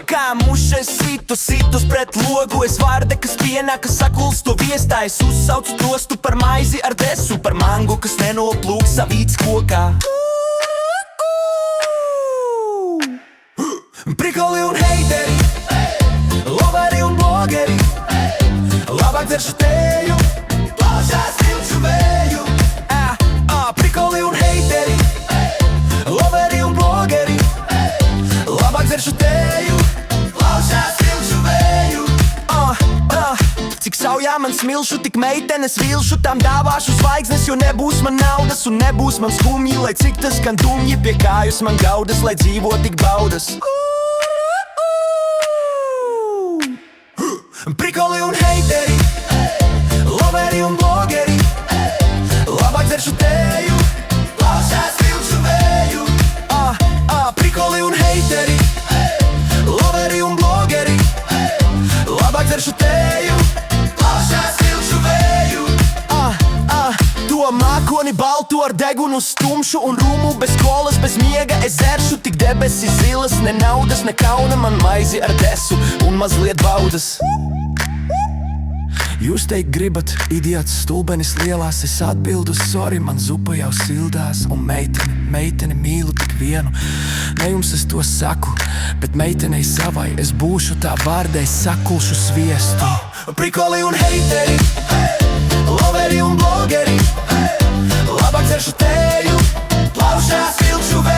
Kā mušas situs pret logu. Es vārde, kas pienāk, kas sakulst to viestā. Es uzsaucu tostu par maizi ar desu, par mangu, kas nenoplūk savīts kokā. Prikoli un heiteri, loveri un blogeri, labāk dzeršu teju, plaušās vilkšu vēju. Prikoli un heiteri, loveri un blogeri, labāk dzeršu teju, plaušās vilkšu vēju. Cik saujā man smilšu, tik meitenes vilšu, tām dāvāšu zvaigznes, jo nebūs man naudas un nebūs man skumji, lai cik tas gan dumji, pie kājas man gaudas, lai dzīvo tik baudas. Prikoli un heiteri, loveri un blogeri, labāk dzeršu teju, plaušās vilkšu vēju. Prikoli un heiteri, loveri un blogeri, labāk dzeršu teju, plaušās vilkšu vēju. To mākoni baltu ar degunu stumšu un rūmu bez kolas, bez miega es dzeršu, tik debesis zilas, ne naudas, ne kauna, man maizi ar desu un mazliet baudas. Jūs teikt gribat, idiots stulbenis lielās, es atbildu, sorry, man zupa jau sildās. Un meiteni mīlu tik vienu, ne jums es to saku, bet meitenei savai es būšu tā vārdei sakulšu sviestu. Prikoli un heiteri, loveri un blogeri, labāk dzeršu teju, plaušās vilkšu vēju.